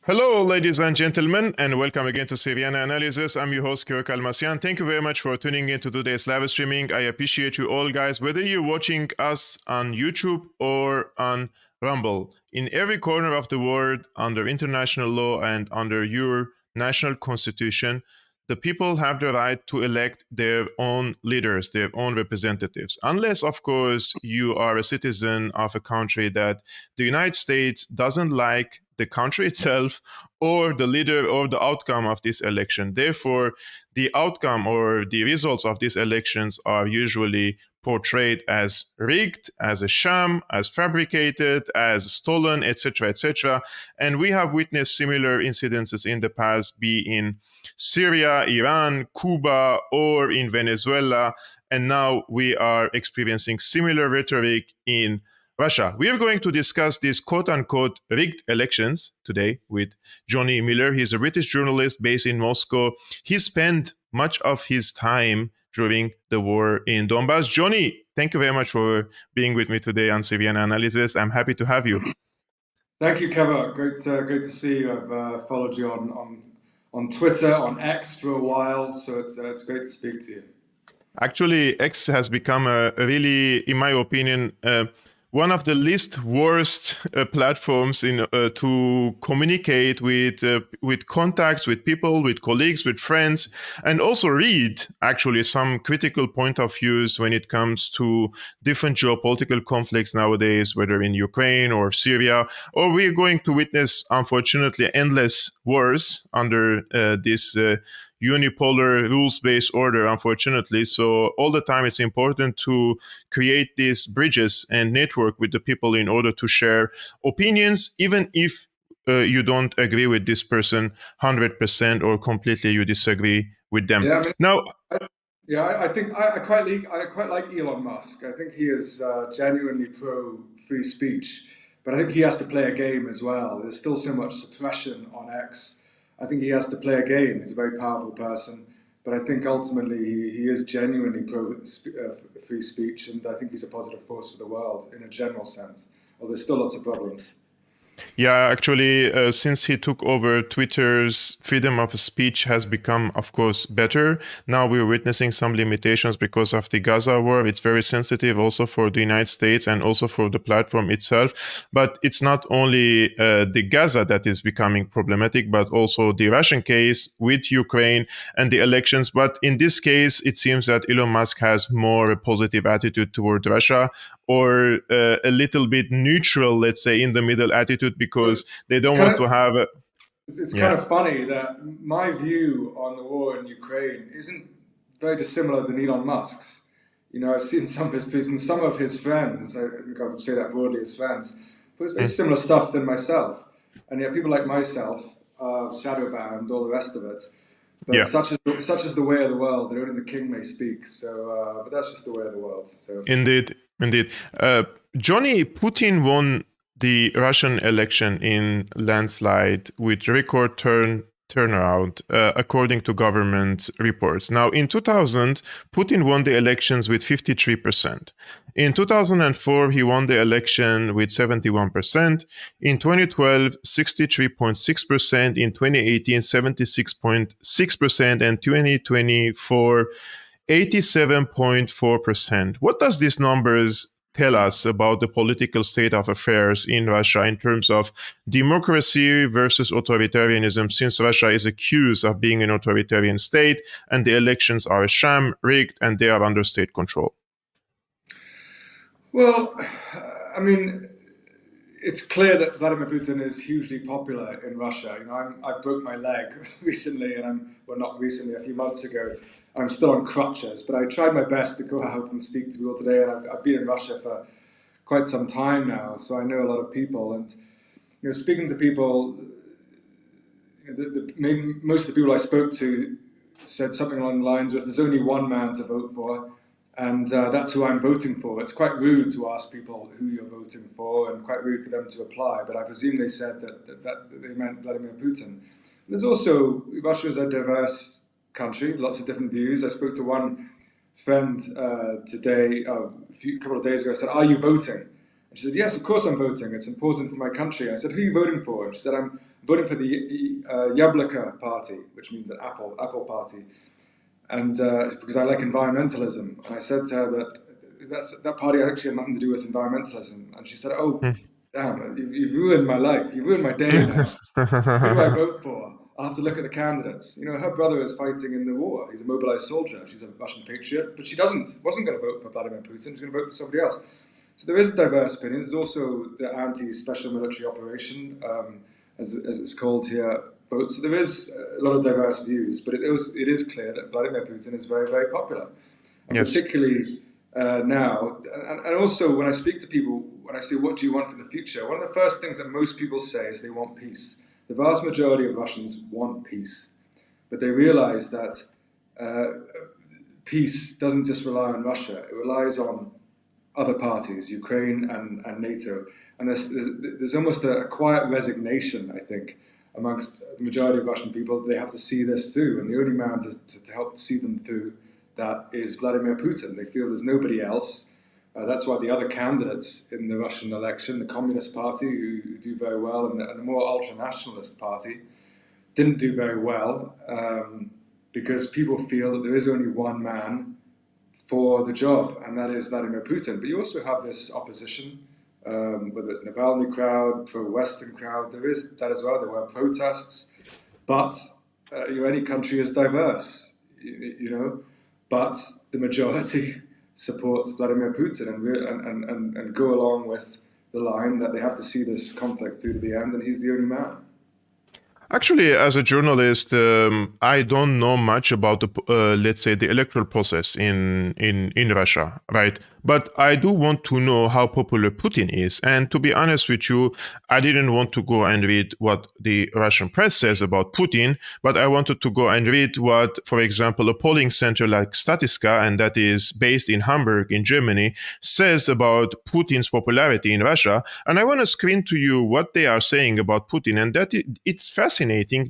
Hello, ladies and gentlemen, and welcome again to Syriana Analysis. I'm your host, Kevork Almassian. Thank you very much for tuning in to today's live streaming. I appreciate you all, guys, whether you're watching us on YouTube or on Rumble. In every corner of the world, under international law and under your national constitution, the people have the right to elect their own leaders, their own representatives. Unless, of course, you are a citizen of a country that the United States doesn't like the country itself or the leader or the outcome of this election. Therefore, the outcome or the results of these elections are usually portrayed as rigged, as a sham, as fabricated, as stolen, etc., etc. And we have witnessed similar incidences in the past, be in Syria, Iran, Cuba, or in Venezuela. And now we are experiencing similar rhetoric in Russia. We are going to discuss these quote-unquote rigged elections today with Johnny Miller. He's a British journalist based in Moscow. He spent much of his time during the war in Donbass. Johnny, thank you very much for being with me today on Syriana Analysis. I'm happy to have you. Thank you, Kevork. Great to see you. I've followed you on Twitter, on X for a while, so it's great to speak to you. Actually, X has become a really, in my opinion, one of the least worst platforms to communicate with contacts, with people, with colleagues, with friends, and also read actually some critical point of views when it comes to different geopolitical conflicts nowadays, whether in Ukraine or Syria, or we're going to witness, unfortunately, endless wars under this unipolar rules-based order, unfortunately. So all the time it's important to create these bridges and network with the people in order to share opinions, even if you don't agree with this person 100% or completely you disagree with them. Yeah, Now, I think I quite like Elon Musk. I think he is genuinely pro free speech, but I think he has to play a game as well. There's still so much suppression on X. I think he has to play a game. He's a very powerful person, but I think ultimately he is genuinely pro free speech, and I think he's a positive force for the world in a general sense. Although there's still lots of problems. Yeah, actually, since he took over, Twitter's freedom of speech has become, of course, better. Now we're witnessing some limitations because of the Gaza war. It's very sensitive also for the United States and also for the platform itself. But it's not only the Gaza that is becoming problematic, but also the Russian case with Ukraine and the elections. But in this case, it seems that Elon Musk has more a positive attitude toward Russia, or a little bit neutral, let's say, in the middle attitude, because they don't want to have a... It's kind of funny that my view on the war in Ukraine isn't very dissimilar than Elon Musk's. You know, I've seen some of his tweets and some of his friends, I think I would say that broadly as friends, but it's very similar stuff than myself. And yet people like myself are shadow banned, all the rest of it. But such is the way of the world. That only the king may speak. So, but that's just the way of the world. So. Indeed. Johnny, Putin won the Russian election in landslide with record turnout, according to government reports. Now, in 2000, Putin won the elections with 53%. In 2004, he won the election with 71%. In 2012, 63.6%. In 2018, 76.6%. And 2024, 87.4%. What does these numbers tell us about the political state of affairs in Russia in terms of democracy versus authoritarianism, since Russia is accused of being an authoritarian state and the elections are a sham, rigged, and they are under state control? Well, I mean, it's clear that Vladimir Putin is hugely popular in Russia. You know, I broke my leg recently, and not recently, a few months ago. I'm still on crutches, but I tried my best to go out and speak to people today, and I've been in Russia for quite some time now, so I know a lot of people. And you know, speaking to people, most of the people I spoke to said something along the lines of, "There's only one man to vote for, and that's who I'm voting for." It's quite rude to ask people who you're voting for, and quite rude for them to apply. But I presume they said that they meant Vladimir Putin. There's also, Russia is a diverse country, lots of different views. I spoke to one friend today, a couple of days ago. I said, "Are you voting?" And And she said, yes, of course I'm voting. It's important for my country. I said, who are you voting for? And she said, I'm voting for the Yablaka party, which means an apple party. And because I like environmentalism. And I said to her that party actually had nothing to do with environmentalism. And she said, oh, damn, you've ruined my life. You've ruined my day now. Who do I vote for? I'll have to look at the candidates. Her brother is fighting in the war. He's a mobilized soldier. She's a Russian patriot, but she wasn't going to vote for Vladimir Putin. She's going to vote for somebody else. So there is diverse opinions. There's also the anti-special military operation, as it's called here, vote. So there is a lot of diverse views, but it is clear that Vladimir Putin is very, very popular. And yes. Particularly now, and also when I speak to people, when I say, what do you want for the future? One of the first things that most people say is they want peace. The vast majority of Russians want peace, but they realize that peace doesn't just rely on Russia. It relies on other parties, Ukraine and NATO. And there's almost a quiet resignation, I think, amongst the majority of Russian people. They have to see this through, and the only man to help see them through that is Vladimir Putin. They feel there's nobody else. That's why the other candidates in the Russian election, the Communist Party, who do very well, and the more ultra-nationalist party, didn't do very well because people feel that there is only one man for the job, and that is Vladimir Putin. But you also have this opposition, whether it's Navalny crowd, pro-Western crowd, there is that as well. There were protests, but any country is diverse, but the majority supports Vladimir Putin and go along with the line that they have to see this conflict through to the end, and he's the only man. Actually, as a journalist, I don't know much about the, let's say, the electoral process in Russia, right? But I do want to know how popular Putin is. And to be honest with you, I didn't want to go and read what the Russian press says about Putin, but I wanted to go and read what, for example, a polling center like Statiska, and that is based in Hamburg in Germany, says about Putin's popularity in Russia. And I want to screen to you what they are saying about Putin, and that it's fascinating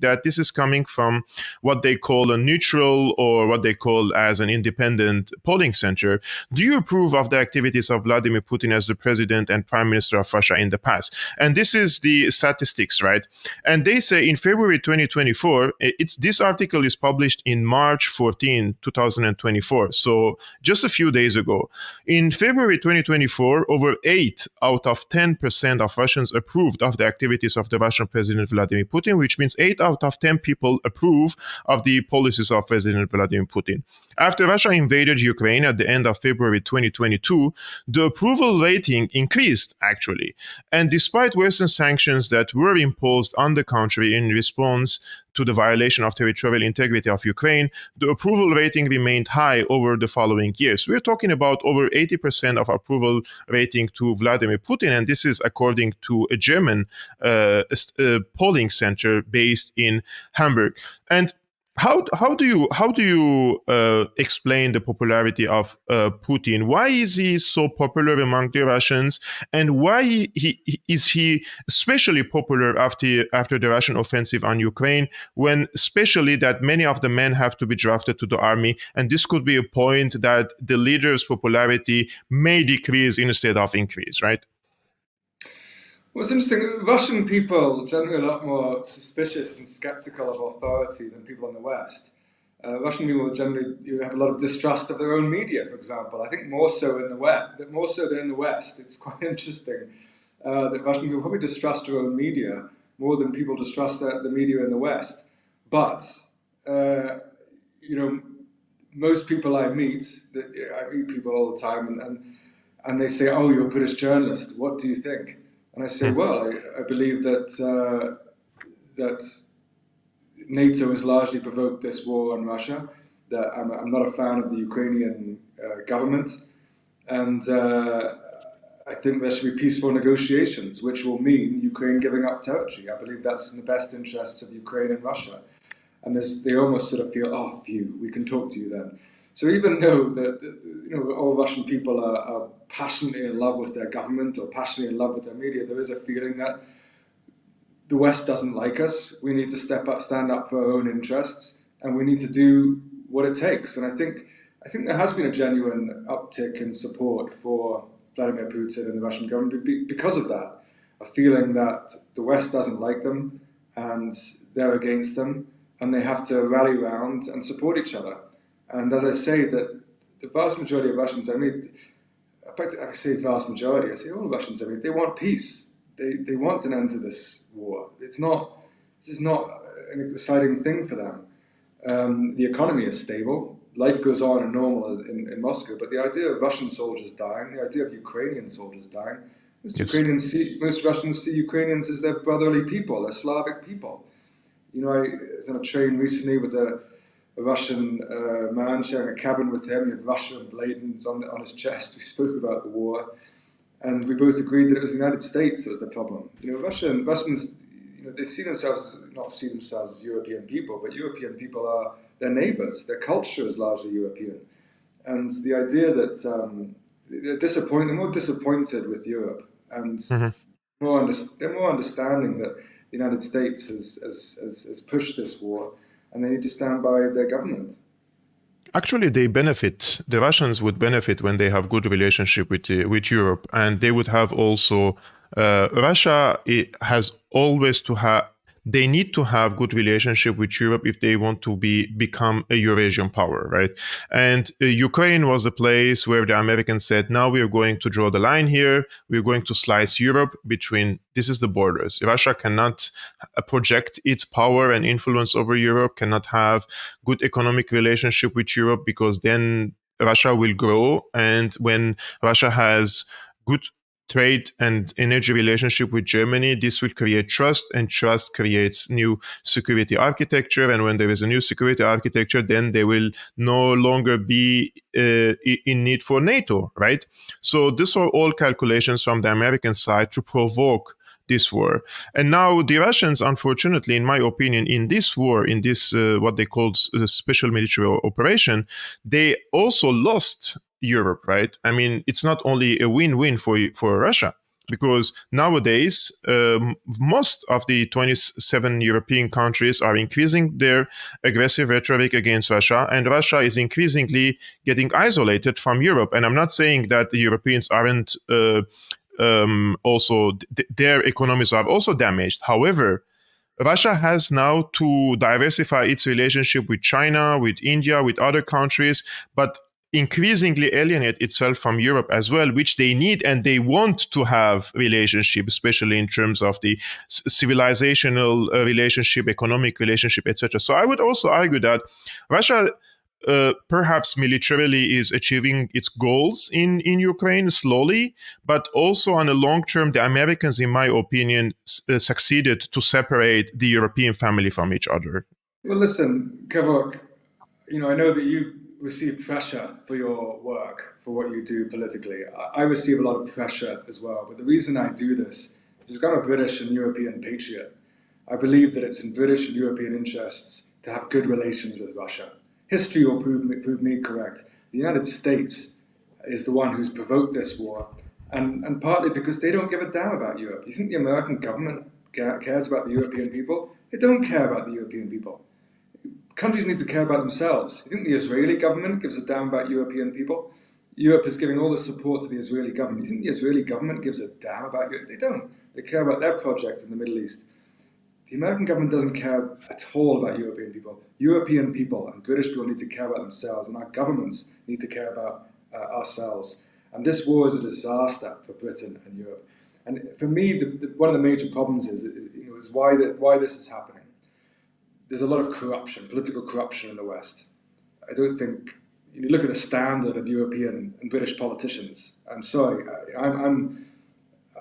that this is coming from what they call a neutral, or what they call as an independent polling center. Do you approve of the activities of Vladimir Putin as the president and prime minister of Russia in the past? And this is the statistics, right? And they say in February 2024, this article is published in March 14, 2024. So just a few days ago. In February 2024, over 8 out of 10% of Russians approved of the activities of the Russian President Vladimir Putin, which means 8 out of 10 people approve of the policies of President Vladimir Putin. After Russia invaded Ukraine at the end of February 2022, the approval rating increased, actually. And despite Western sanctions that were imposed on the country in response to the violation of territorial integrity of Ukraine, the approval rating remained high over the following years. We're talking about over 80% of approval rating to Vladimir Putin, and this is according to a German polling center based in Hamburg. And how do you explain the popularity of Putin? Why is he so popular among the Russians, and why is he especially popular after the Russian offensive on Ukraine, when especially that many of the men have to be drafted to the army, and this could be a point that the leader's popularity may decrease instead of increase, right? Well, it's interesting. Russian people generally a lot more suspicious and skeptical of authority than people in the West. Russian people generally have a lot of distrust of their own media, for example. I think more so in the West, more so than in the West. It's quite interesting that Russian people probably distrust their own media more than people distrust the media in the West. But most people I meet people all the time, and they say, "Oh, you're a British journalist. What do you think?" And I say, well, I believe that NATO has largely provoked this war on Russia, that I'm not a fan of the Ukrainian government, and I think there should be peaceful negotiations, which will mean Ukraine giving up territory. I believe that's in the best interests of Ukraine and Russia. And they almost sort of feel, oh, phew, we can talk to you then. So even though all Russian people are passionately in love with their government or passionately in love with their media, there is a feeling that the West doesn't like us. We need to stand up for our own interests, and we need to do what it takes. And I think there has been a genuine uptick in support for Vladimir Putin and the Russian government because of that, a feeling that the West doesn't like them and they're against them, and they have to rally around and support each other. And as I say, that the vast majority of Russians, I say vast majority, I say all Russians, they want peace. They want an end to this war. This is not an exciting thing for them. The economy is stable. Life goes on and normal as in Moscow, but the idea of Russian soldiers dying, the idea of Ukrainian soldiers dying, most Russians see Ukrainians as their brotherly people, their Slavic people. I was on a train recently with a Russian man sharing a cabin with him. He had Russian emblems on his chest. We spoke about the war, and we both agreed that it was the United States that was the problem. Russians, they not see themselves as European people, but European people are their neighbours. Their culture is largely European, and the idea that they're more disappointed with Europe, and they're more understanding that the United States has pushed this war, and they need to stand by their government. Actually, they benefit. The Russians would benefit when they have good relationship with Europe, and they would have also. Russia has always to have. They need to have good relationship with Europe if they want to become a Eurasian power, right? And Ukraine was a place where the Americans said, now we are going to draw the line here. We're going to slice Europe between, this is the borders. Russia cannot project its power and influence over Europe, cannot have good economic relationship with Europe, because then Russia will grow. And when Russia has good trade and energy relationship with Germany, this will create trust, and trust creates new security architecture. And when there is a new security architecture, then they will no longer be in need for NATO, right? So these are all calculations from the American side to provoke this war. And now the Russians, unfortunately, in my opinion, in this war, in this what they called special military operation, they also lost Europe, right? I mean, it's not only a win-win for Russia, because nowadays most of the 27 European countries are increasing their aggressive rhetoric against Russia, and Russia is increasingly getting isolated from Europe. And I'm not saying that the Europeans aren't their economies are also damaged. However, Russia has now to diversify its relationship with China, with India, with other countries, but increasingly alienate itself from Europe as well, which they need and they want to have relationship, especially in terms of the civilizational relationship, economic relationship, etc. So I would also argue that Russia perhaps militarily is achieving its goals in Ukraine slowly, but also on a long term, the Americans, in my opinion, succeeded to separate the European family from each other. Well, listen, Kevork, I know that you receive pressure for your work, for what you do politically. I receive a lot of pressure as well, but the reason I do this is because I'm a British and European patriot. I believe that it's in British and European interests to have good relations with Russia. History will prove me correct. The United States is the one who's provoked this war, and partly because they don't give a damn about Europe. You think the American government cares about the European people? They don't care about the European people. Countries need to care about themselves. You think the Israeli government gives a damn about European people? Europe is giving all the support to the Israeli government. You think the Israeli government gives a damn about Europe? They don't. They care about their project in the Middle East. The American government doesn't care at all about European people. European people and British people need to care about themselves, and our governments need to care about ourselves. And this war is a disaster for Britain and Europe. And for me, one of the major problems is why this is happening. There's a lot of corruption, political corruption in the West. I don't think, you look at the standard of European and British politicians. I'm sorry, I'm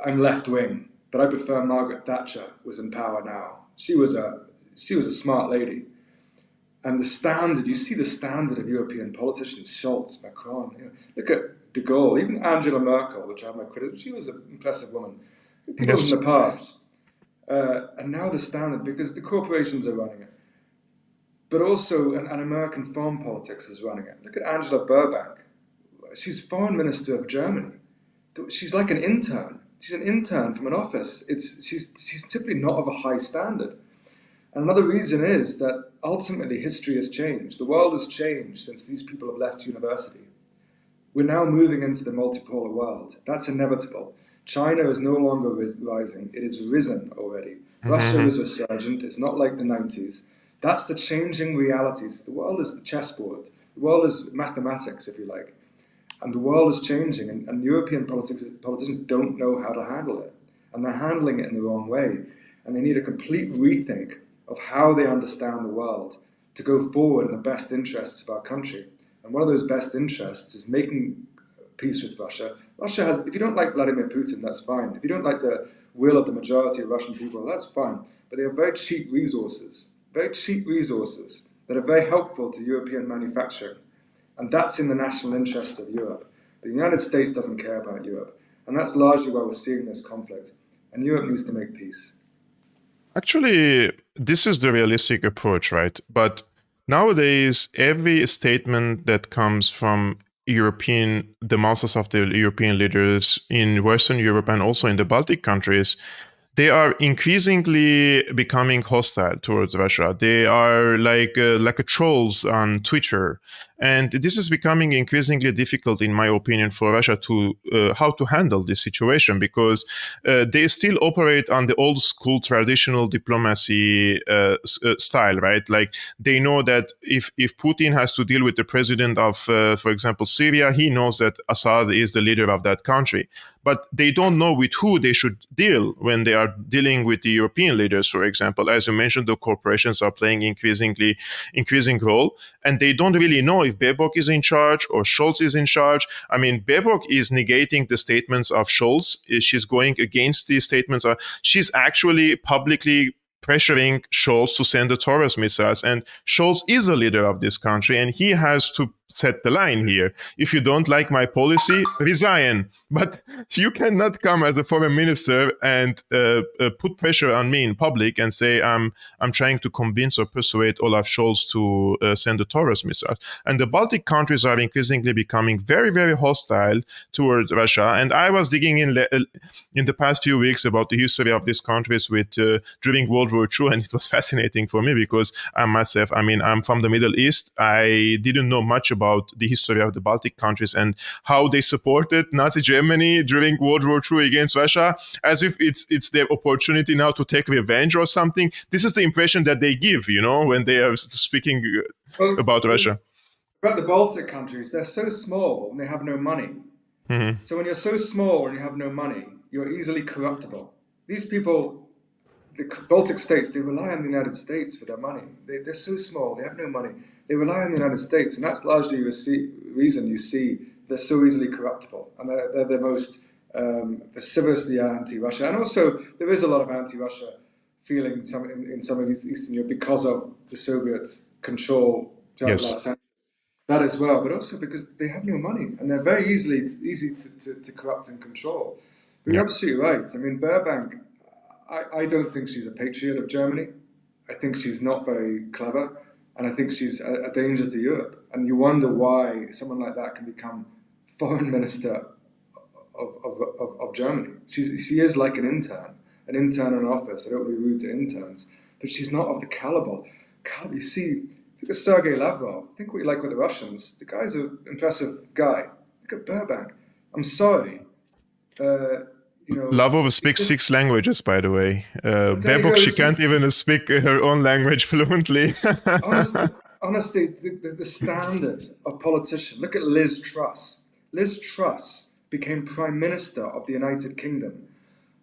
left wing, but I prefer Margaret Thatcher was in power now. She was a smart lady. And the standard, you see the standard of European politicians, Scholz, Macron. Look at de Gaulle, even Angela Merkel, which I have my criticism. She was an impressive woman. People in the past. And now the standard, because the corporations are running it. But also, an American foreign politics is running it. Look at Angela Burbank. She's foreign minister of Germany. She's like an intern. She's an intern from an office. She's typically not of a high standard. And another reason is that ultimately history has changed. The world has changed since these people have left university. We're now moving into the multipolar world. That's inevitable. China is no longer rising. It is risen already. Russia Mm-hmm. is resurgent. It's not like the 90s. That's the changing realities. The world is the chessboard. The world is mathematics, if you like. And the world is changing, and European politicians don't know how to handle it. And they're handling it in the wrong way. And they need a complete rethink of how they understand the world to go forward in the best interests of our country. And one of those best interests is making peace with Russia. Russia has, if you don't like Vladimir Putin, that's fine. If you don't like the will of the majority of Russian people, that's fine. But they have very cheap resources that are very helpful to European manufacturing. And that's in the national interest of Europe. The United States doesn't care about Europe. And that's largely why we're seeing this conflict. And Europe needs to make peace. Actually, this is the realistic approach, right? But nowadays, every statement that comes from the mouths of the European leaders in Western Europe and also in the Baltic countries, they are increasingly becoming hostile towards Russia. They are like a trolls on Twitter, and this is becoming increasingly difficult, in my opinion, for Russia to how to handle this situation, because they still operate on the old school traditional diplomacy style, right? Like they know that if Putin has to deal with the president of, for example, Syria, he knows that Assad is the leader of that country, but they don't know with who they should deal when they are dealing with the European leaders, for example. As you mentioned, the corporations are playing increasing role, and they don't really know if Baerbock is in charge or Scholz is in charge. I mean, Baerbock is negating the statements of Scholz. She's going against the statements. She's actually publicly pressuring Scholz to send the Taurus missiles. And Scholz is the leader of this country, and he has to set the line here. If you don't like my policy, resign. But you cannot come as a foreign minister and put pressure on me in public and say I'm trying to convince or persuade Olaf Scholz to send the Taurus missiles. And the Baltic countries are increasingly becoming very, very hostile towards Russia. And I was digging in the past few weeks about the history of these countries during World War II, and it was fascinating for me because I'm from the Middle East. I didn't know much about the history of the Baltic countries and how they supported Nazi Germany during World War II against Russia, as if it's their opportunity now to take revenge or something. This is the impression that they give, when they are speaking about Russia. About the Baltic countries, they're so small and they have no money. Mm-hmm. So when you're so small and you have no money, you're easily corruptible. These people, the Baltic states, they rely on the United States for their money. They're so small, they have no money. They rely on the United States, and that's largely the reason you see they're so easily corruptible. And they're the most vociferously anti-Russia. And also, there is a lot of anti-Russia feeling in some of Eastern Europe because of the Soviet control throughout the last century. That as well, but also because they have no money and they're very easy to corrupt and control. But you're absolutely right. I mean, Burbank, I don't think she's a patriot of Germany. I think she's not very clever, and I think she's a danger to Europe. And you wonder why someone like that can become foreign minister of Germany. She is like an intern in an office. I don't want to be rude to interns, but she's not of the caliber. You see, look at Sergei Lavrov. Think what you like with the Russians. The guy's an impressive guy. Look at Burbank. I'm sorry. Lavrov speaks 6 languages, by the way. Baerbock, she can't even speak her own language fluently. honestly, the standard of politician. Look at Liz Truss. Liz Truss became Prime Minister of the United Kingdom.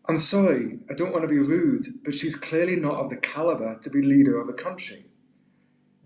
I'm sorry, I don't want to be rude, but she's clearly not of the caliber to be leader of a country.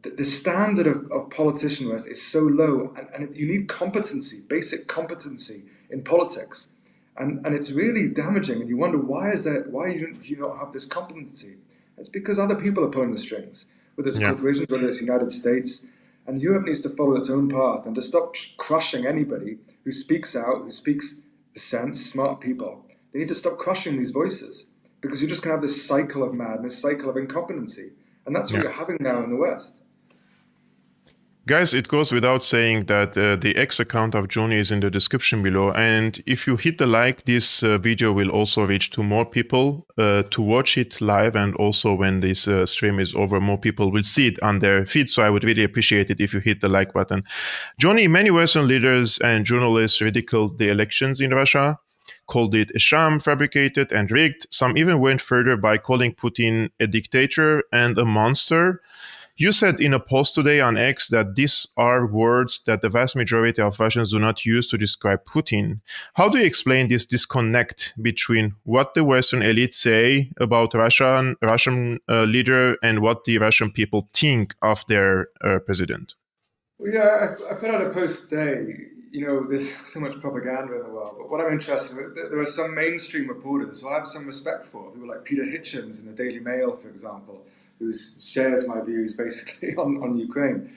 The standard of politician is so low, and you need competency, basic competency in politics. And it's really damaging, and you wonder why do you not have this competency? It's because other people are pulling the strings, whether it's corporations, whether it's the United States, and Europe needs to follow its own path and to stop crushing anybody who speaks out, who speaks the sense, smart people. They need to stop crushing these voices, because you're just going to have this cycle of madness, cycle of incompetency, and that's what you're having now in the West. Guys, it goes without saying that the X account of Johnny is in the description below. And if you hit the like, this video will also reach to more people to watch it live. And also when this stream is over, more people will see it on their feed. So I would really appreciate it if you hit the like button. Johnny, many Western leaders and journalists ridiculed the elections in Russia, called it a sham, fabricated and rigged. Some even went further by calling Putin a dictator and a monster. You said in a post today on X that these are words that the vast majority of Russians do not use to describe Putin. How do you explain this disconnect between what the Western elites say about Russian leader and what the Russian people think of their president? Well, yeah, I put out a post today. There's so much propaganda in the world, but what I'm interested in, there are some mainstream reporters who I have some respect for, who are like Peter Hitchens in the Daily Mail, for example, who shares my views basically on Ukraine.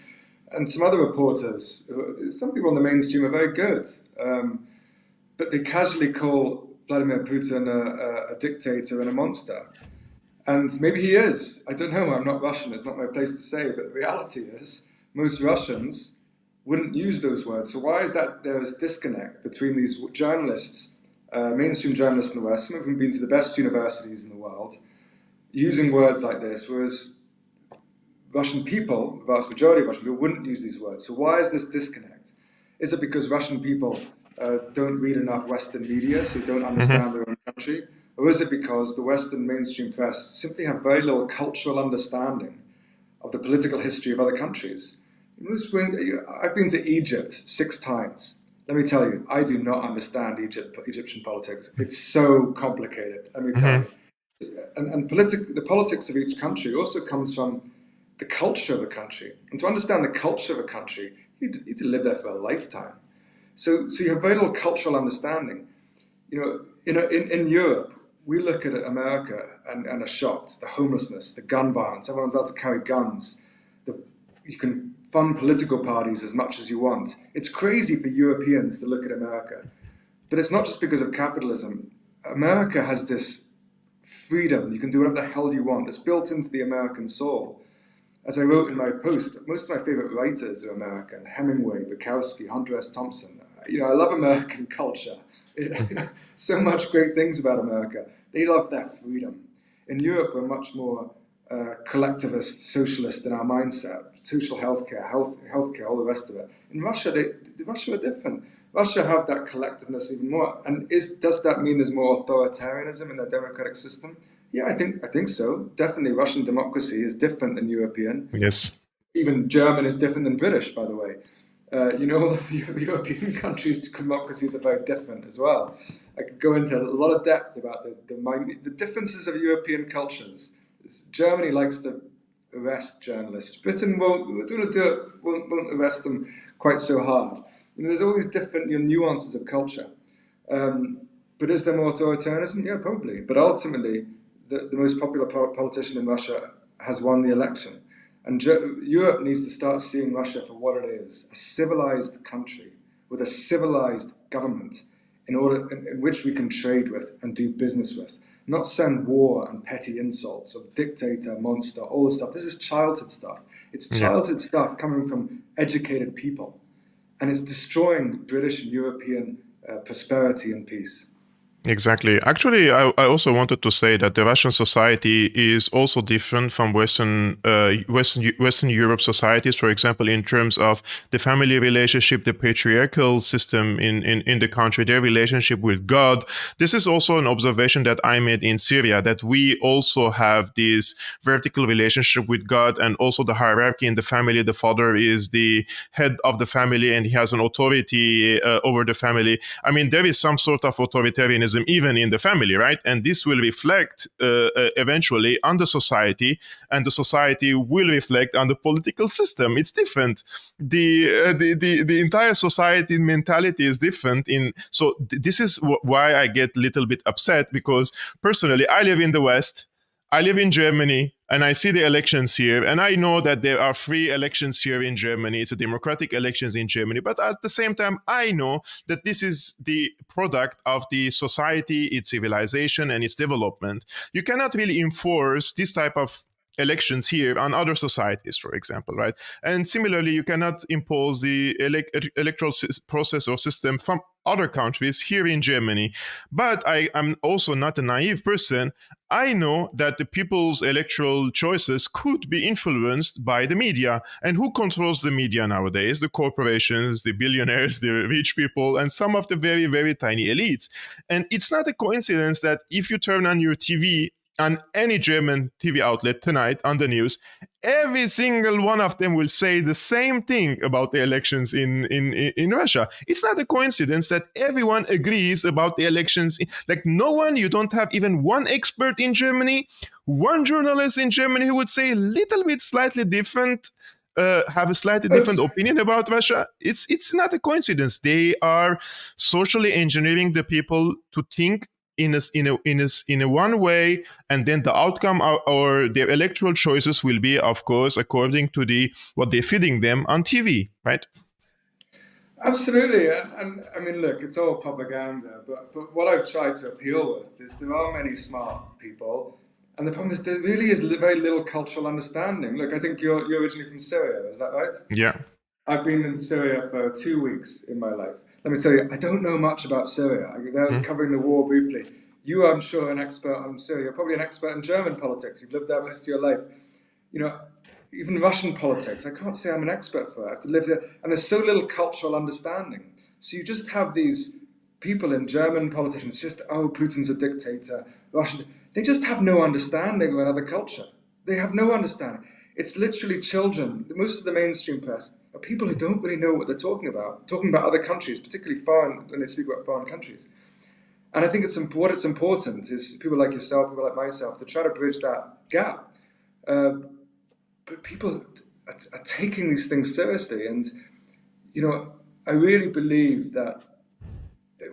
And some other reporters, some people in the mainstream are very good, but they casually call Vladimir Putin a dictator and a monster. And maybe he is. I don't know. I'm not Russian. It's not my place to say. But the reality is, most Russians wouldn't use those words. So why is that there is disconnect between these journalists, mainstream journalists in the West, some of them have been to the best universities in the world, using words like this, whereas Russian people, the vast majority of Russian people, wouldn't use these words. So why is this disconnect? Is it because Russian people don't read enough Western media, so don't understand their own country? Or is it because the Western mainstream press simply have very little cultural understanding of the political history of other countries? I've been to Egypt 6 times. Let me tell you, I do not understand Egyptian politics. It's so complicated, let me tell you. And the politics of each country also comes from the culture of a country. And to understand the culture of a country, you need to live there for a lifetime. So you have very little cultural understanding. In Europe, we look at America and are shocked. The homelessness, the gun violence, everyone's allowed to carry guns. You can fund political parties as much as you want. It's crazy for Europeans to look at America. But it's not just because of capitalism. America has this freedom. You can do whatever the hell you want. It's built into the American soul. As I wrote in my post, most of my favorite writers are American. Hemingway, Bukowski, Hunter S. Thompson. I love American culture. So much great things about America. They love their freedom. In Europe, we're much more collectivist, socialist in our mindset. Social healthcare, all the rest of it. In Russia, Russia are different. Russia have that collectiveness even more. And does that mean there's more authoritarianism in their democratic system? Yeah, I think so. Definitely, Russian democracy is different than European. Yes. Even German is different than British, by the way. European countries' democracies are very different as well. I could go into a lot of depth about the differences of European cultures. Germany likes to arrest journalists. Britain won't arrest them quite so hard. There's all these different nuances of culture. But is there more authoritarianism? Yeah, probably. But ultimately, the most popular politician in Russia has won the election. And Europe needs to start seeing Russia for what it is, a civilized country with a civilized government in which we can trade with and do business with. Not send war and petty insults of dictator, monster, all this stuff. This is childhood stuff. It's childhood stuff coming from educated people. And it's destroying British and European prosperity and peace. Exactly. Actually, I also wanted to say that the Russian society is also different from Western Europe societies. For example, in terms of the family relationship, the patriarchal system in the country, their relationship with God. This is also an observation that I made in Syria, that we also have this vertical relationship with God, and also the hierarchy in the family. The father is the head of the family, and he has an authority over the family. I mean, there is some sort of authoritarianism even in the family, right? And this will reflect eventually on the society, and the society will reflect on the political system. It's different. The entire society mentality is different. So this is why I get a little bit upset, because personally, I live in the West. I live in Germany, and I see the elections here, and I know that there are free elections here in Germany. It's a democratic elections in Germany. But at the same time, I know that this is the product of the society, its civilization, and its development. You cannot really enforce this type of elections here on other societies, for example, right? And similarly, you cannot impose the electoral process or system from other countries here in Germany. But I am also not a naive person. I know that the people's electoral choices could be influenced by the media. And who controls the media nowadays? The corporations, the billionaires, the rich people, and some of the very, very tiny elites. And it's not a coincidence that if you turn on your TV, on any German TV outlet tonight on the news, every single one of them will say the same thing about the elections in Russia. It's not a coincidence that everyone agrees about the elections. Like no one, you don't have even one expert in Germany, one journalist in Germany who would say a little bit slightly different, have a slightly different opinion about Russia. It's not a coincidence. They are socially engineering the people to think in a one way, and then the outcome or their electoral choices will be, of course, according to what they're feeding them on TV, right? Absolutely, and I mean, look, it's all propaganda, but what I've tried to appeal with is there are many smart people, and the problem is there really is very little cultural understanding. Look, I think you're originally from Syria, is that right? Yeah. I've been in Syria for 2 weeks in my life. Let me tell you, I don't know much about Syria. I was covering the war briefly. You, I'm sure, an expert on Syria. You're probably an expert in German politics. You've lived there most of your life. You know, even Russian politics. I can't say I'm an expert for it. I have to live there. And there's so little cultural understanding. So you just have these people in German politicians, Putin's a dictator. Russian. They just have no understanding of another culture. They have no understanding. It's literally children. Most of the mainstream press are people who don't really know what they're talking about other countries, particularly foreign, when they speak about foreign countries. And I think what it's important is people like yourself, people like myself, to try to bridge that gap. But people are taking these things seriously. And, you know, I really believe that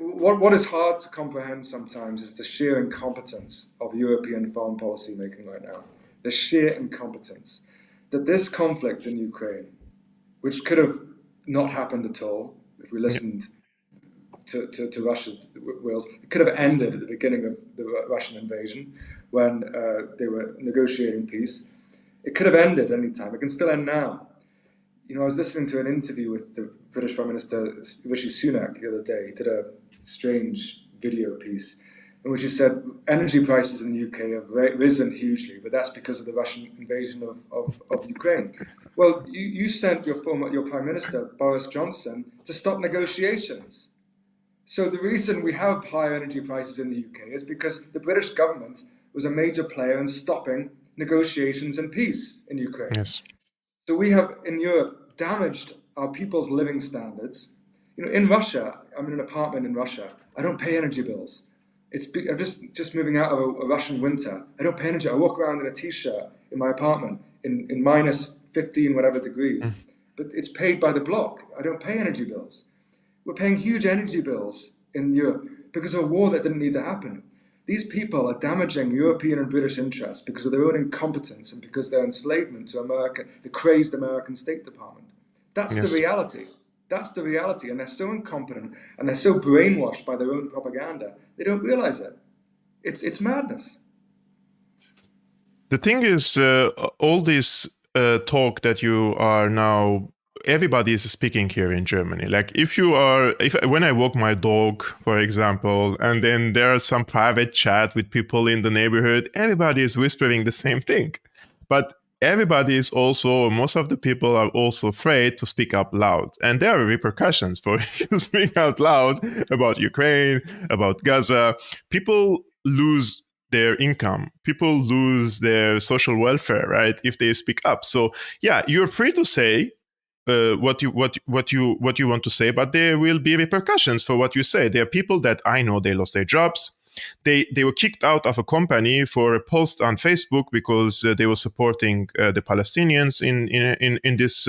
what is hard to comprehend sometimes is the sheer incompetence of European foreign policy making right now. The sheer incompetence. That this conflict in Ukraine, which could have not happened at all if we listened to Russia's wills. It could have ended at the beginning of the Russian invasion when they were negotiating peace. It could have ended any time. It can still end now. You know, I was listening to an interview with the British Prime Minister Rishi Sunak the other day. He did a strange video piece in which he said energy prices in the UK have risen hugely, but that's because of the Russian invasion of Ukraine. Well, you sent your Prime Minister, Boris Johnson, to stop negotiations. So the reason we have higher energy prices in the UK is because the British government was a major player in stopping negotiations and peace in Ukraine. Yes. So we have, in Europe, damaged our people's living standards. You know, in Russia, I'm in an apartment in Russia. I don't pay energy bills. I'm just moving out of a Russian winter. I don't pay energy. I walk around in a t-shirt in my apartment in minus 15 whatever degrees. But it's paid by the block. I don't pay energy bills. We're paying huge energy bills in Europe because of a war that didn't need to happen. These people are damaging European and British interests because of their own incompetence and because their enslavement to America, the crazed American State Department. That's the reality. That's the reality. And they're so incompetent and they're so brainwashed by their own propaganda, they don't realize it. It's madness. The thing is, all this talk that you are now, everybody is speaking here in Germany. Like when I walk my dog, for example, and then there's some private chat with people in the neighborhood, everybody is whispering the same thing. But everybody is also, most of the people are also afraid to speak up loud. And there are repercussions for if you speak out loud about Ukraine, about Gaza. People lose their income. People lose their social welfare, right? If they speak up. So yeah, you're free to say what you want to say, but there will be repercussions for what you say. There are people that I know, they lost their jobs. They were kicked out of a company for a post on Facebook because they were supporting the Palestinians in this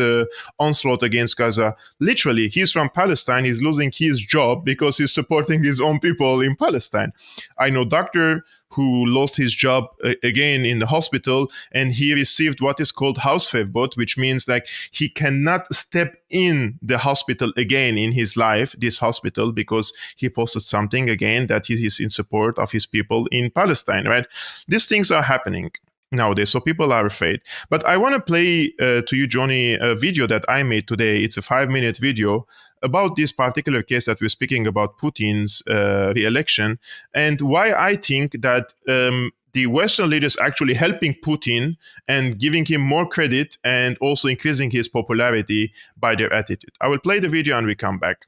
onslaught against Gaza. Literally, he's from Palestine. He's losing his job because he's supporting his own people in Palestine. I know doctor who lost his job again in the hospital, and he received what is called Hausverbot, which means like he cannot step in the hospital again in his life, this hospital, because he posted something again that he is in support of his people in Palestine, right? These things are happening. nowadays. So people are afraid. But I want to play to you, Johnny, a video that I made today. It's a 5-minute video about this particular case that we're speaking about, Putin's re-election, and why I think that the Western leaders actually helping Putin and giving him more credit and also increasing his popularity by their attitude. I will play the video and we come back.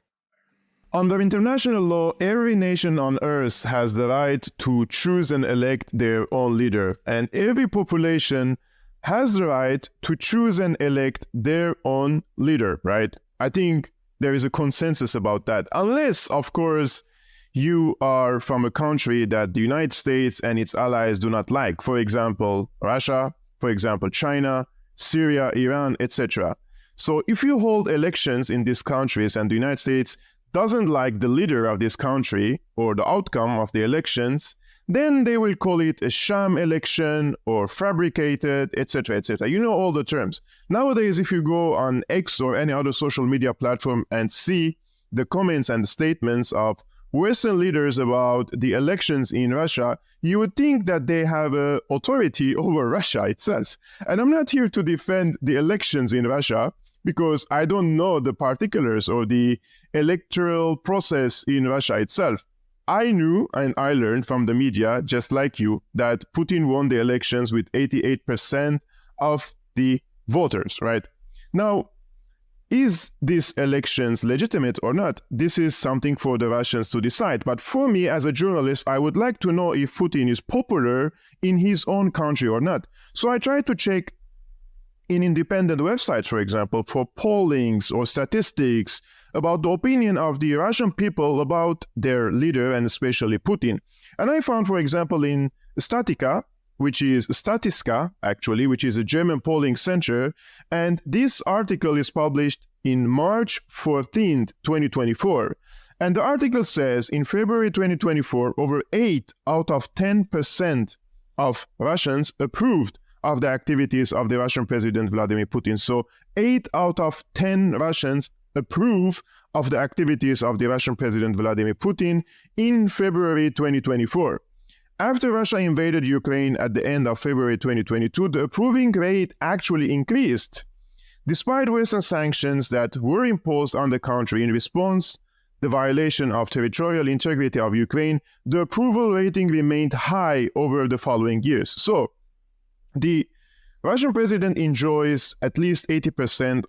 Under international law, every nation on earth has the right to choose and elect their own leader, and every population has the right to choose and elect their own leader, right? I think there is a consensus about that, unless, of course, you are from a country that the United States and its allies do not like. For example, Russia, for example, China, Syria, Iran, etc. So if you hold elections in these countries and the United States doesn't like the leader of this country or the outcome of the elections, then they will call it a sham election or fabricated, etc., etc. You know all the terms. Nowadays, if you go on X or any other social media platform and see the comments and the statements of Western leaders about the elections in Russia, you would think that they have authority over Russia itself. And I'm not here to defend the elections in Russia, because I don't know the particulars or the electoral process in Russia itself. I knew and I learned from the media, just like you, that Putin won the elections with 88% of the voters, right? Now, is these elections legitimate or not? This is something for the Russians to decide. But for me, as a journalist, I would like to know if Putin is popular in his own country or not. So I tried to check in independent websites, for example, for pollings or statistics about the opinion of the Russian people about their leader and especially Putin. And I found, for example, in Statiska, which is a German polling center, and this article is published in March 14th, 2024. And the article says in February 2024, over 8 out of 10% of Russians approved of the activities of the Russian President Vladimir Putin. So 8 out of 10 Russians approve of the activities of the Russian President Vladimir Putin in February 2024. After Russia invaded Ukraine at the end of February 2022, the approving rate actually increased. Despite Western sanctions that were imposed on the country in response to the violation of territorial integrity of Ukraine, the approval rating remained high over the following years. So, the Russian president enjoys at least 80%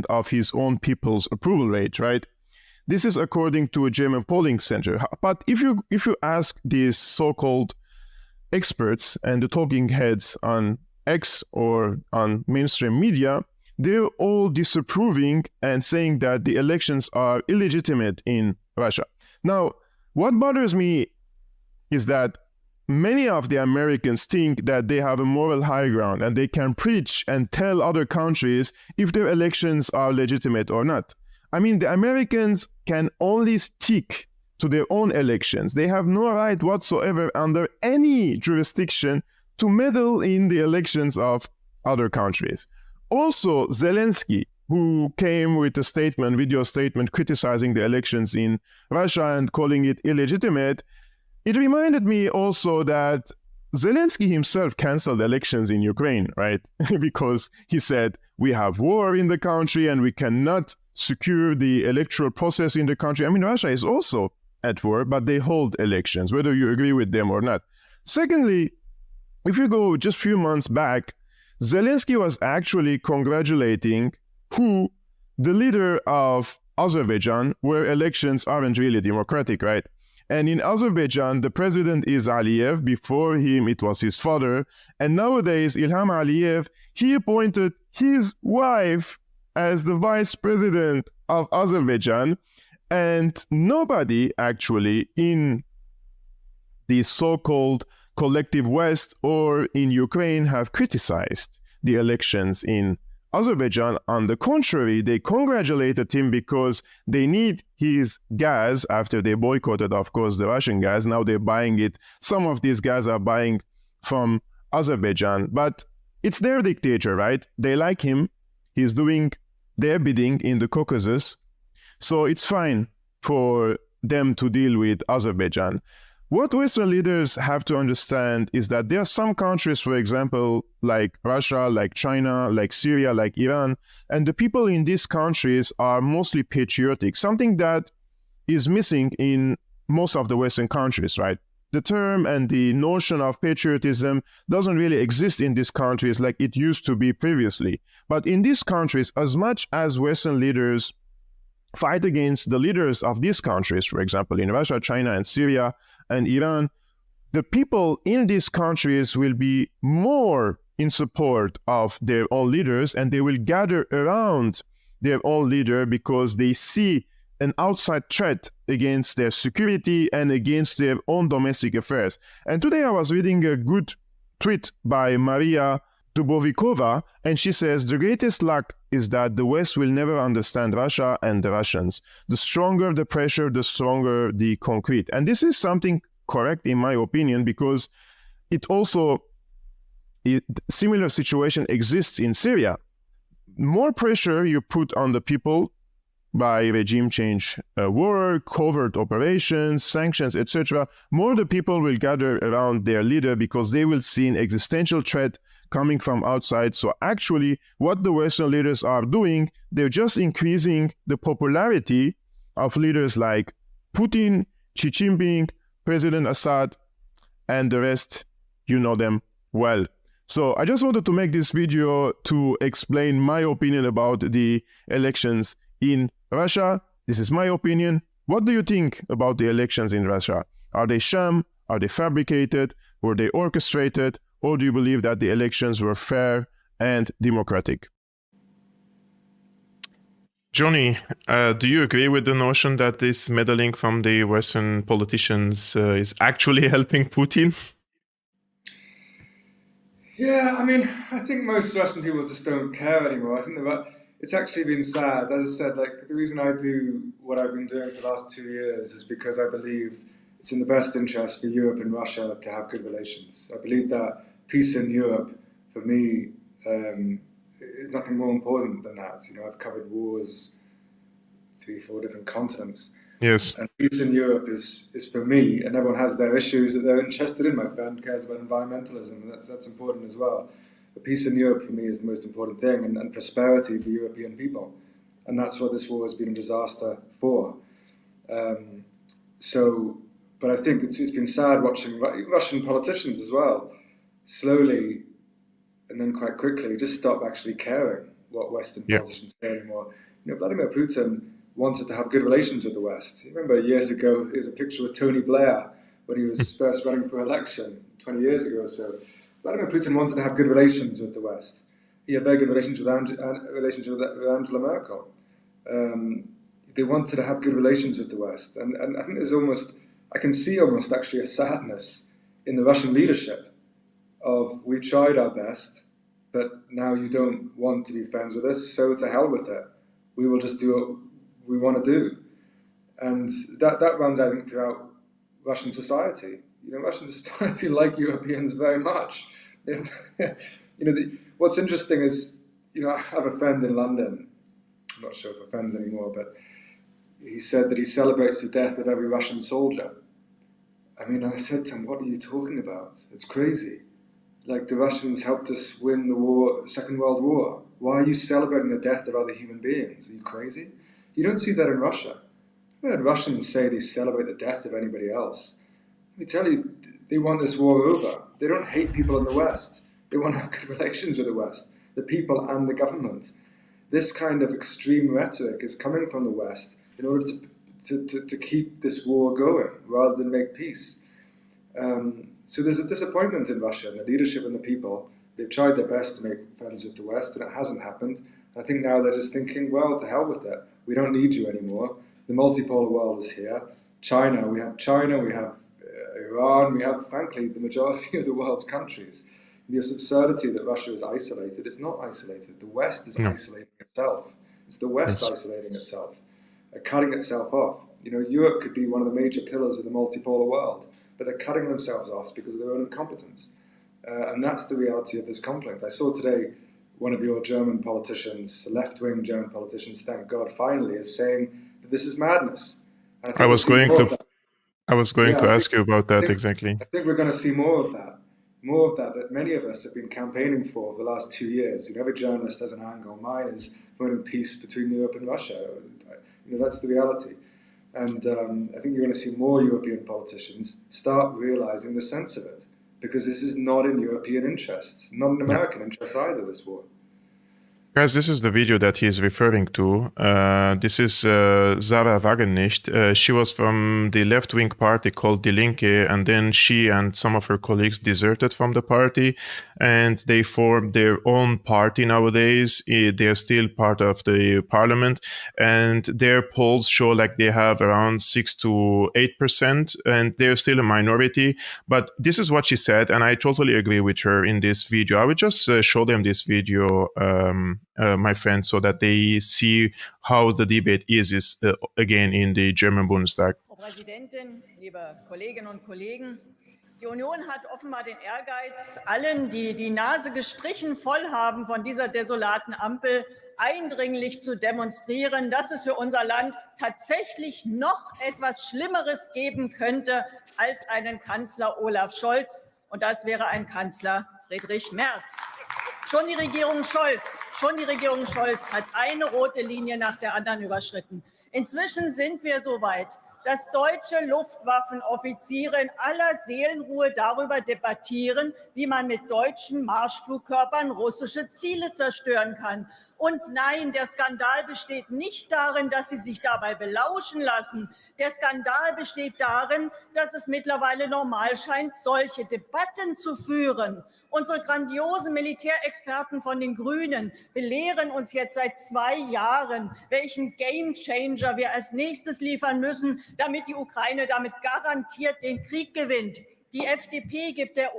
of his own people's approval rate, right? This is according to a German polling center. But if you ask these so-called experts and the talking heads on X or on mainstream media, they're all disapproving and saying that the elections are illegitimate in Russia. Now, what bothers me is that many of the Americans think that they have a moral high ground and they can preach and tell other countries if their elections are legitimate or not. I mean, the Americans can only stick to their own elections. They have no right whatsoever under any jurisdiction to meddle in the elections of other countries. Also, Zelensky, who came with a video statement criticizing the elections in Russia and calling it illegitimate, it reminded me also that Zelensky himself canceled elections in Ukraine, right? Because he said, we have war in the country and we cannot secure the electoral process in the country. I mean, Russia is also at war, but they hold elections, whether you agree with them or not. Secondly, if you go just a few months back, Zelensky was actually congratulating the leader of Azerbaijan, where elections aren't really democratic, right? And in Azerbaijan, the president is Aliyev. Before him, it was his father. And nowadays, Ilham Aliyev, he appointed his wife as the vice president of Azerbaijan. And nobody actually in the so-called collective West or in Ukraine have criticized the elections in Azerbaijan. On the contrary, they congratulated him because they need his gas after they boycotted, of course, the Russian gas. Now they're buying it. Some of these guys are buying from Azerbaijan, but it's their dictator, right? They like him. He's doing their bidding in the Caucasus. So it's fine for them to deal with Azerbaijan. what Western leaders have to understand is that there are some countries, for example, like Russia, like China, like Syria, like Iran, and the people in these countries are mostly patriotic, something that is missing in most of the Western countries, right? The term and the notion of patriotism doesn't really exist in these countries like it used to be previously. But in these countries, as much as Western leaders fight against the leaders of these countries, for example, in Russia, China, and Syria, and Iran, the people in these countries will be more in support of their own leaders, and they will gather around their own leader because they see an outside threat against their security and against their own domestic affairs. And today I was reading a good tweet by Maria Dubovikova, and she says, the greatest luck is that the West will never understand Russia and the Russians. The stronger the pressure, the stronger the concrete. And this is something correct in my opinion, because similar situation exists in Syria. More pressure you put on the people by regime change war, covert operations, sanctions, etc., more the people will gather around their leader because they will see an existential threat coming from outside. So actually, what the Western leaders are doing, they're just increasing the popularity of leaders like Putin, Xi Jinping, President Assad, and the rest, you know them well. So I just wanted to make this video to explain my opinion about the elections in Russia. This is my opinion. What do you think about the elections in Russia? Are they sham? Are they fabricated? Were they orchestrated? Or do you believe that the elections were fair and democratic? Johnny, do you agree with the notion that this meddling from the Western politicians is actually helping Putin? Yeah, I mean, I think most Russian people just don't care anymore. I think it's actually been sad. As I said, like the reason I do what I've been doing for the last 2 years is because I believe it's in the best interest for Europe and Russia to have good relations. I believe that peace in Europe, for me, is nothing more important than that. You know, I've covered wars 3-4 different continents. Yes. And peace in Europe is for me, and everyone has their issues that they're interested in. My friend cares about environmentalism, and that's important as well. But peace in Europe for me is the most important thing, and prosperity for European people. And that's what this war has been a disaster for. But I think it's been sad watching Russian politicians as well, slowly and then quite quickly, just stop actually caring what Western politicians say anymore. You know, Vladimir Putin wanted to have good relations with the West. You remember years ago, he had a picture with Tony Blair when he was first running for election, 20 years ago or so. Vladimir Putin wanted to have good relations with the West. He had very good relations with Angela Merkel. They wanted to have good relations with the West. And I think I can see almost actually a sadness in the Russian leadership of, we tried our best, but now you don't want to be friends with us, so to hell with it. We will just do what we want to do. And that runs, I think, throughout Russian society. You know, Russian society like Europeans very much. What's interesting is, you know, I have a friend in London. I'm not sure if we're friends anymore, but he said that he celebrates the death of every Russian soldier. I mean, I said to him, what are you talking about? It's crazy. Like, the Russians helped us win the war, Second World War. Why are you celebrating the death of other human beings? Are you crazy? You don't see that in Russia. I've heard Russians say they celebrate the death of anybody else. Let me tell you, they want this war over. They don't hate people in the West. They want to have good relations with the West, the people and the government. This kind of extreme rhetoric is coming from the West in order to keep this war going rather than make peace. So there's a disappointment in Russia, and the leadership and the people. They've tried their best to make friends with the West, and it hasn't happened. I think now they're just thinking, well, to hell with it. We don't need you anymore. The multipolar world is here. we have Iran, we have, frankly, the majority of the world's countries. This absurdity that Russia is isolated, it's not isolated. The West is isolating itself. It's the West isolating itself, cutting itself off. You know, Europe could be one of the major pillars of the multipolar world, but they're cutting themselves off because of their own incompetence. And that's the reality of this conflict. I saw today one of your German politicians, left-wing German politicians, thank God, finally, is saying that this is madness. I was going to I was going Yeah, to ask you about that think, exactly. I think we're going to see more of that many of us have been campaigning for the last 2 years. Every journalist has an angle. Mine is promoting peace between Europe and Russia. That's the reality. And I think you're going to see more European politicians start realizing the sense of it, because this is not in European interests, not in American interests either, this war. Guys, this is the video that he's referring to. This is Sarah Wagenknecht. She was from the left-wing party called Die Linke, and then she and some of her colleagues deserted from the party, and they formed their own party nowadays. They're still part of the parliament, and their polls show like they have around 6 to 8%, and they're still a minority. But this is what she said, and I totally agree with her in this video. I would just show them this video, my friends, so that they see how the debate is again in the German Bundestag. Frau Präsidentin, liebe Kolleginnen und Kollegen, die Union hat offenbar den Ehrgeiz, allen, die die Nase gestrichen voll haben von dieser desolaten Ampel, eindringlich zu demonstrieren, dass es für unser Land tatsächlich noch etwas Schlimmeres geben könnte als einen Kanzler Olaf Scholz. Und das wäre ein Kanzler Friedrich Merz. Schon die Regierung Scholz hat eine rote Linie nach der anderen überschritten. Inzwischen sind wir so weit, dass deutsche Luftwaffenoffiziere in aller Seelenruhe darüber debattieren, wie man mit deutschen Marschflugkörpern russische Ziele zerstören kann. Und nein, der Skandal besteht nicht darin, dass sie sich dabei belauschen lassen. Der Skandal besteht darin, dass es mittlerweile normal scheint, solche Debatten zu führen. Unsere grandiosen Militärexperten von den Grünen belehren uns jetzt seit 2 Jahren, welchen Gamechanger wir als nächstes liefern müssen, damit die Ukraine damit garantiert den Krieg gewinnt. Die FDP gibt der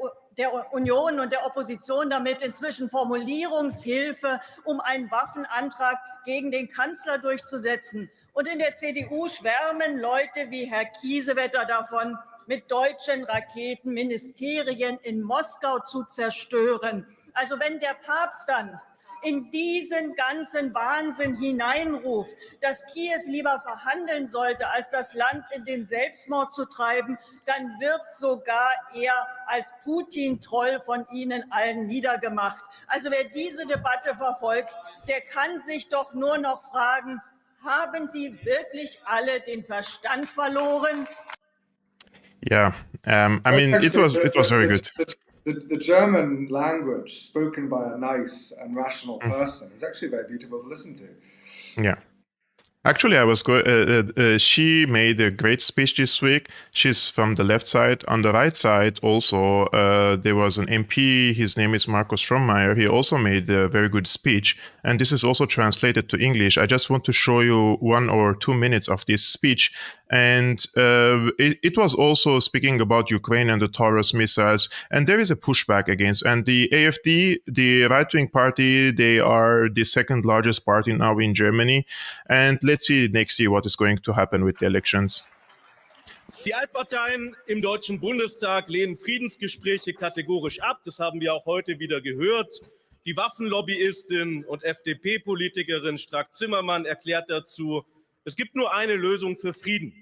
Union und der Opposition damit inzwischen Formulierungshilfe, um einen Waffenantrag gegen den Kanzler durchzusetzen. Und in der CDU schwärmen Leute wie Herr Kiesewetter davon, mit deutschen Raketen Ministerien in Moskau zu zerstören. Also wenn der Papst dann in diesen ganzen Wahnsinn hineinruft, dass Kiew lieber verhandeln sollte, als das Land in den Selbstmord zu treiben, dann wird sogar er als Putin-Troll von Ihnen allen niedergemacht. Also wer diese Debatte verfolgt, der kann sich doch nur noch fragen, haben Sie wirklich alle den Verstand verloren? Yeah, I mean, it was very good. The German language spoken by a nice and rational person is actually very beautiful to listen to. Yeah. Actually, she made a great speech this week. She's from the left side. On the right side, also, there was an MP. His name is Markus Strohmeier. He also made a very good speech. And this is also translated to English. I just want to show you 1 or 2 minutes of this speech. And it was also speaking about Ukraine and the Taurus missiles. And there is a pushback against. And the AfD, the right-wing party, they are the second largest party now in Germany. And let's see next year what is going to happen with the elections. Die Altparteien im Deutschen Bundestag lehnen Friedensgespräche kategorisch ab. Das haben wir auch heute wieder gehört. Die Waffenlobbyistin und FDP-Politikerin Strack-Zimmermann erklärt dazu, es gibt nur eine Lösung für Frieden.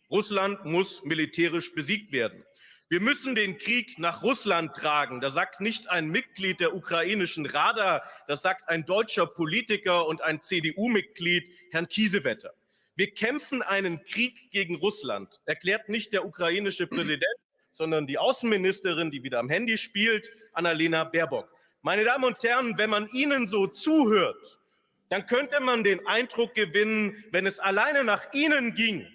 Russland muss militärisch besiegt werden. Wir müssen den Krieg nach Russland tragen. Das sagt nicht ein Mitglied der ukrainischen Rada, das sagt ein deutscher Politiker und ein CDU-Mitglied, Herrn Kiesewetter. Wir kämpfen einen Krieg gegen Russland, erklärt nicht der ukrainische Präsident, sondern die Außenministerin, die wieder am Handy spielt, Annalena Baerbock. Meine Damen und Herren, wenn man Ihnen so zuhört, dann könnte man den Eindruck gewinnen, wenn es alleine nach Ihnen ging,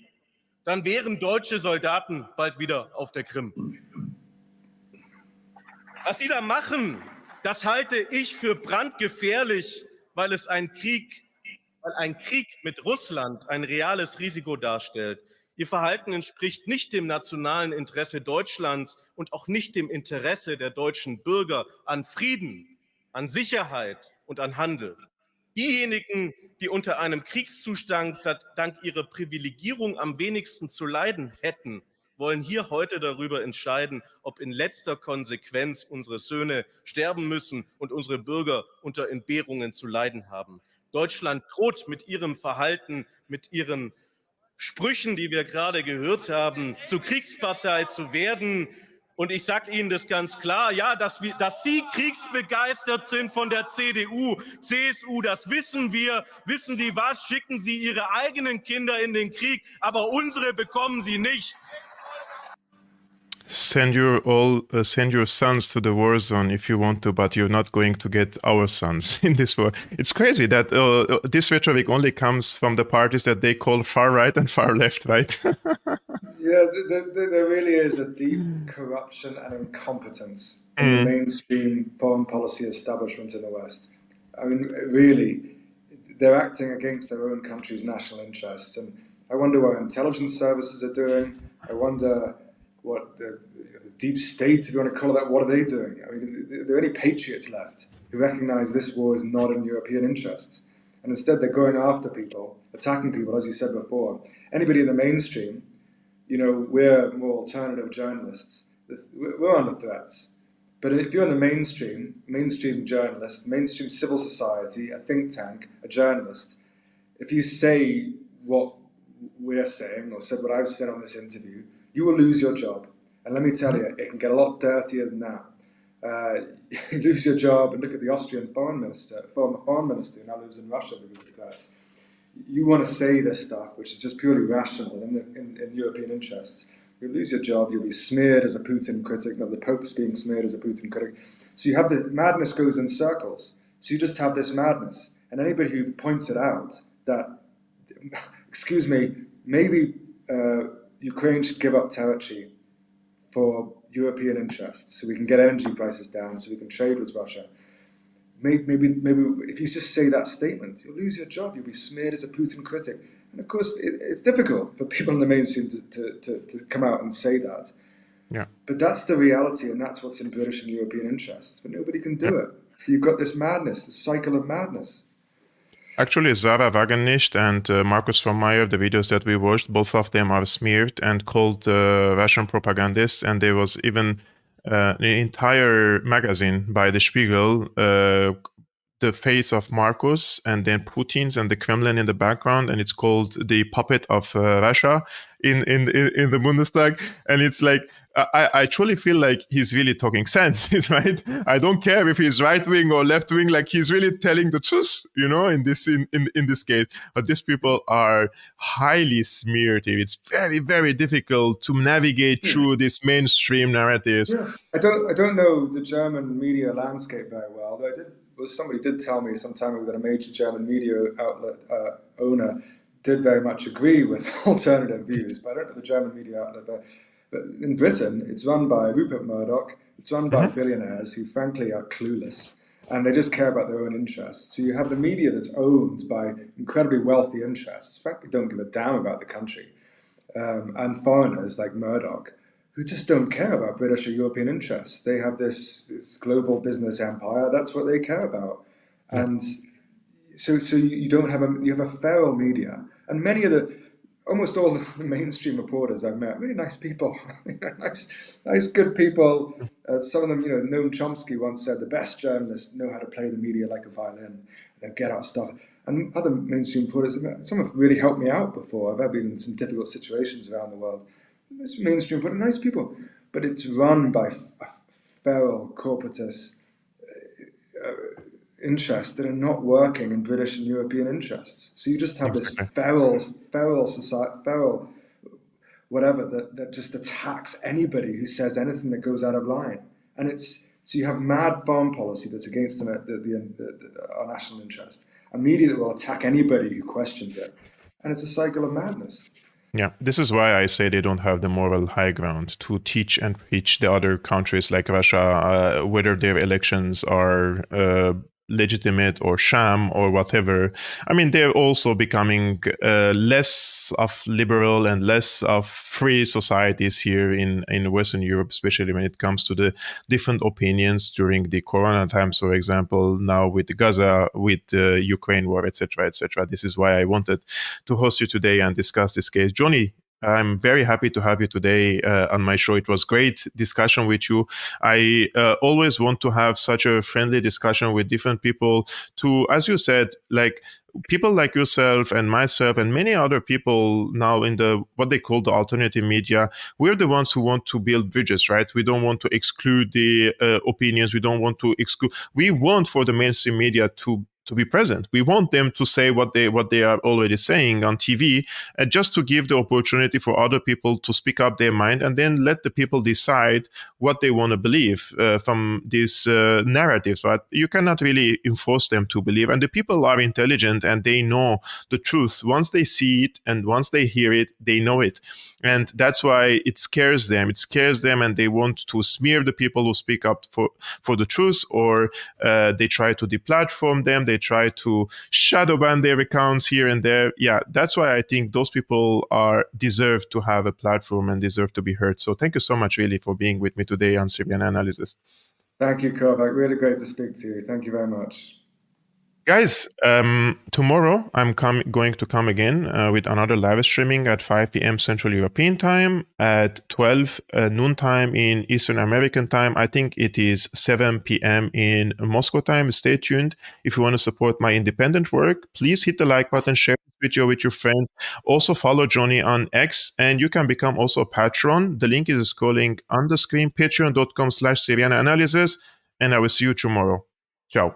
dann wären deutsche Soldaten bald wieder auf der Krim. Was Sie da machen, das halte ich für brandgefährlich, weil ein Krieg mit Russland ein reales Risiko darstellt. Ihr Verhalten entspricht nicht dem nationalen Interesse Deutschlands und auch nicht dem Interesse der deutschen Bürger an Frieden, an Sicherheit und an Handel. Diejenigen, die unter einem Kriegszustand dank ihrer Privilegierung am wenigsten zu leiden hätten, wollen hier heute darüber entscheiden, ob in letzter Konsequenz unsere Söhne sterben müssen und unsere Bürger unter Entbehrungen zu leiden haben. Deutschland droht mit ihrem Verhalten, mit ihren Sprüchen, die wir gerade gehört haben, zur Kriegspartei zu werden. Und ich sage Ihnen das ganz klar, ja, dass Sie kriegsbegeistert sind von der CDU, CSU, das wissen wir. Wissen Sie was? Schicken Sie Ihre eigenen Kinder in den Krieg, aber unsere bekommen Sie nicht. Send your sons to the war zone if you want to, but you're not going to get our sons in this war. It's crazy that this rhetoric only comes from the parties that they call far right and far left, right? Yeah, there really is a deep corruption and incompetence in the mainstream foreign policy establishment in the West. I mean, really, they're acting against their own country's national interests. And I wonder what intelligence services are doing. I wonder what the deep state, if you want to call it that, what are they doing? I mean, are there any patriots left who recognize this war is not in European interests? And instead they're going after people, attacking people, as you said before. Anybody in the mainstream, you know, we're more alternative journalists. We're under threats. But if you're in the mainstream journalist, mainstream civil society, a think tank, a journalist, if you say what we're saying or said what I've said on this interview, you will lose your job. And let me tell you, it can get a lot dirtier than that. You lose your job, and look at the Austrian former foreign minister who now lives in Russia because of that. You want to say this stuff, which is just purely rational in European interests. You'll lose your job, you'll be smeared as a Putin critic. Now the Pope's being smeared as a Putin critic. So you have the madness goes in circles. So you just have this madness. And anybody who points it out that, excuse me, maybe Ukraine should give up territory for European interests so we can get energy prices down, so we can trade with Russia. Maybe if you just say that statement, you'll lose your job, you'll be smeared as a Putin critic. And of course, it's difficult for people in the mainstream to come out and say that. Yeah. But that's the reality, and that's what's in British and European interests. But nobody can do it. So you've got this madness, this cycle of madness. Actually, Zara Wagenknecht and Markus von Meyer, the videos that we watched, both of them are smeared and called Russian propagandists. And there was even an entire magazine by the Spiegel, the face of Marcus and then Putin's and the Kremlin in the background, and it's called The Puppet of Russia in the Bundestag. And it's like, I truly feel like he's really talking sense, right? I don't care if he's right wing or left wing, like he's really telling the truth, you know, in this case. But these people are highly smeared. It's very, very difficult to navigate through these mainstream narratives. Yeah. I don't know the German media landscape very well, though somebody did tell me some time ago that a major German media outlet owner did very much agree with alternative views, but I don't know the German media outlet. But in Britain, it's run by Rupert Murdoch, it's run by billionaires who frankly are clueless, and they just care about their own interests. So you have the media that's owned by incredibly wealthy interests, frankly don't give a damn about the country, and foreigners like Murdoch, who just don't care about British or European interests. They have this global business empire. That's what they care about. And so you have a feral media. And almost all the mainstream reporters I've met, really nice people, nice, good people. Some of them, you know, Noam Chomsky once said, the best journalists know how to play the media like a violin. They get out stuff. And other mainstream reporters, some have really helped me out before. I've been in some difficult situations around the world. It's mainstream, but nice people. But it's run by feral, corporatist interests that are not working in British and European interests. So you just have this feral society, feral whatever that just attacks anybody who says anything that goes out of line. And so you have mad foreign policy that's against our national interest, a media that will attack anybody who questions it, and it's a cycle of madness. Yeah, this is why I say they don't have the moral high ground to teach and preach the other countries like Russia whether their elections are legitimate or sham or whatever. I mean, they're also becoming less of liberal and less of free societies here in Western Europe, especially when it comes to the different opinions during the Corona times, for example, now with Gaza, with the Ukraine war, etc., etc. This is why I wanted to host you today and discuss this case. Johnny, I'm very happy to have you today on my show. It was great discussion with you. I always want to have such a friendly discussion with different people to, as you said, like people like yourself and myself and many other people now in the what they call the alternative media. We're the ones who want to build bridges, right? We don't want to exclude the opinions. We don't want to exclude. We want for the mainstream media to be present. We want them to say what they are already saying on TV, just to give the opportunity for other people to speak up their mind, and then let the people decide what they want to believe from these narratives. Right? You cannot really enforce them to believe, and the people are intelligent and they know the truth. Once they see it and once they hear it, they know it. And that's why it scares them. It scares them, and they want to smear the people who speak up for the truth, or they try to deplatform them. They try to shadow ban their accounts here and there. Yeah, that's why I think those people deserve to have a platform and deserve to be heard. So thank you so much, really, for being with me today on Syriana Analysis. Thank you, Kevork. Really great to speak to you. Thank you very much. Guys, tomorrow I'm going to come again with another live streaming at 5 p.m. Central European Time, at 12 noon time in Eastern American Time. I think it is 7 p.m. in Moscow time. Stay tuned. If you want to support my independent work, please hit the like button, share this video with your friends. Also follow Johnny on X, and you can become also a patron. The link is scrolling on the screen, patreon.com/Syriana Analysis, and I will see you tomorrow. Ciao.